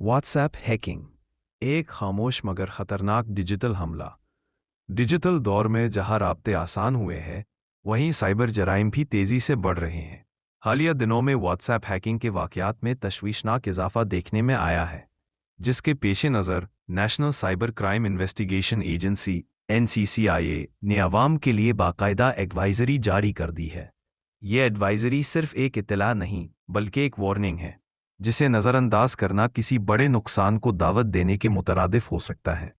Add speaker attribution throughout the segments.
Speaker 1: What's app hacking एक खामोश मगर खतरनाक डिजिटल हमला। डिजिटल दौर में जहां राब्ते आसान हुए हैं, वहीं साइबर जराइम भी तेजी से बढ़ रहे हैं। हालिया दिनों में व्हाट्सएप हैकिंग के वाकयात में तशवीशनाक इजाफा देखने में आया है, जिसके पेश नज़र national cyber crime investigation agency (NCCIA) ने अवाम के लिए बाकायदा एडवाइजरी जारी कर दी है। ये एडवाइजरी सिर्फ एक इत्तला नहीं, बल्कि एक वार्निंग है, जिसे नज़रअंदाज करना किसी बड़े नुकसान को दावत देने के मुतरादिफ हो सकता है।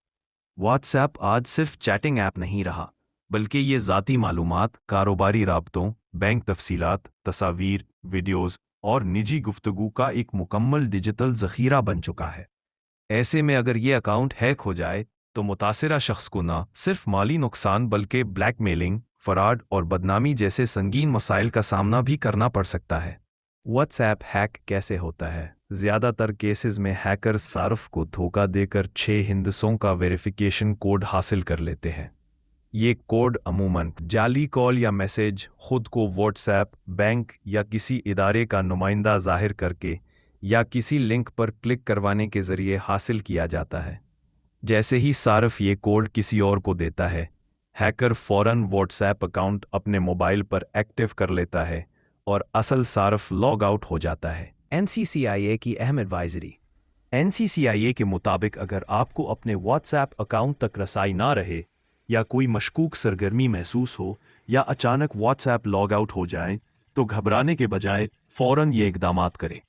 Speaker 1: व्हाट्सएप आज सिर्फ चैटिंग ऐप नहीं रहा, बल्कि ये ज़ाती मालूमात, कारोबारी राब्तों, बैंक तफसीलात, तस्वीर, वीडियोज़ और निजी गुफ्तगू का एक मुकम्मल डिजिटल ज़ख़ीरा बन चुका है। ऐसे में अगर ये अकाउंट हैक हो जाए तो मुतासिरा शख्स को न सिर्फ माली नुकसान बल्कि ब्लैकमेलिंग, फराड और बदनामी जैसे संगीन मसाइल का सामना भी करना पड़ सकता है। व्हाट्सएप हैक कैसे होता है? ज़्यादातर केसेस में हैकर्स सार्फ को धोखा देकर 6 हिंदसों का वेरिफिकेशन कोड हासिल कर लेते हैं। ये कोड अमूमन जाली कॉल या मैसेज, खुद को व्हाट्सएप, बैंक या किसी इदारे का नुमाइंदा जाहिर करके या किसी लिंक पर क्लिक करवाने के ज़रिए हासिल किया जाता है। जैसे ही सार्फ ये कोड किसी और को देता है, हैकर फ़ौरन व्हाट्सएप अकाउंट अपने मोबाइल पर एक्टिव कर लेता है और असल सार्फ लॉग आउट हो जाता है। NCCIA की अहम एडवाइजरी। NCCIA के मुताबिक अगर आपको अपने व्हाट्सएप अकाउंट तक रसाई ना रहे या कोई मशकूक सरगर्मी महसूस हो या अचानक व्हाट्सएप लॉग आउट हो जाए तो घबराने के बजाय फ़ौरन ये इक़दामात करें।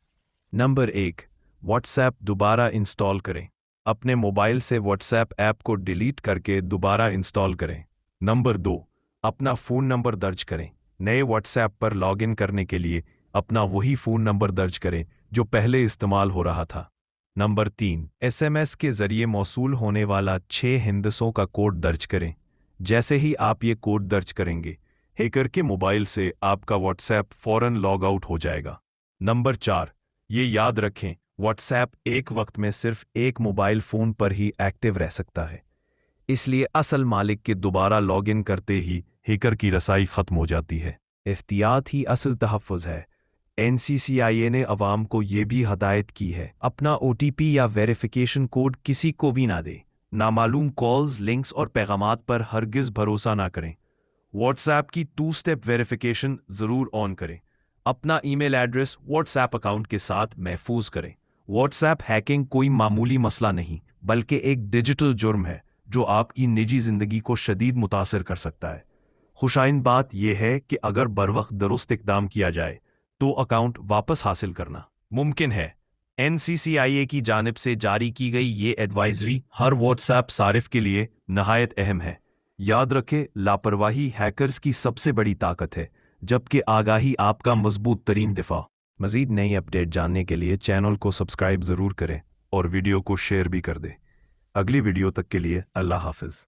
Speaker 1: नंबर 1, व्हाट्सएप दोबारा इंस्टॉल करें। अपने मोबाइल से व्हाट्सएप ऐप को डिलीट करके दोबारा इंस्टॉल करें। नंबर 2, अपना फ़ोन नंबर दर्ज करें। नए व्हाट्सएप पर लॉगिन करने के लिए अपना वही फ़ोन नंबर दर्ज करें जो पहले इस्तेमाल हो रहा था। नंबर 3, SMS के ज़रिए मौसूल होने वाला 6 हिंदसों का कोड दर्ज करें। जैसे ही आप ये कोड दर्ज करेंगे, हैकर के मोबाइल से आपका व्हाट्सएप फ़ौरन लॉग आउट हो जाएगा। नंबर 4, ये याद रखें, व्हाट्सएप एक वक्त में सिर्फ एक मोबाइल फ़ोन पर ही एक्टिव रह सकता है, इसलिए असल मालिक के दोबारा लॉगिन करते ही हैकर की रसाई ख़त्म हो जाती है। एहतियात ही असल तहफ़्फ़ुज़ है। NCCIA ने अवाम को ये भी हदायत की है, अपना OTP या वेरिफिकेशन कोड किसी को भी ना दे। नामालूम कॉल्स, लिंक्स और पैगामात पर हरगिज़ भरोसा ना करें। व्हाट्सएप की 2 स्टेप वेरिफिकेशन ज़रूर ऑन करें। अपना ईमेल एड्रेस व्हाट्सएप अकाउंट के साथ महफूज करें। व्हाट्सएप हैकिंग कोई मामूली मसला नहीं, बल्कि एक डिजिटल जुर्म है जो आपकी निजी ज़िंदगी को शदीद मुतासर कर सकता है। खुशाइन बात यह है कि अगर बरवक्त दुरुस्त इक़दाम किया जाए तो अकाउंट वापस हासिल करना मुमकिन है। NCCIA की जानिब से जारी की गई ये एडवाइजरी हर व्हाट्सएप सारिफ के लिए नहायत अहम है। याद रखें, लापरवाही हैकर्स की सबसे बड़ी ताकत है, जबकि आगाही आपका मजबूत तरीन दिफा। मज़ीद नई अपडेट जानने के लिए चैनल को सब्सक्राइब ज़रूर करें और वीडियो को शेयर भी कर दें। अगली वीडियो तक के लिए अल्लाह हाफ़िज़।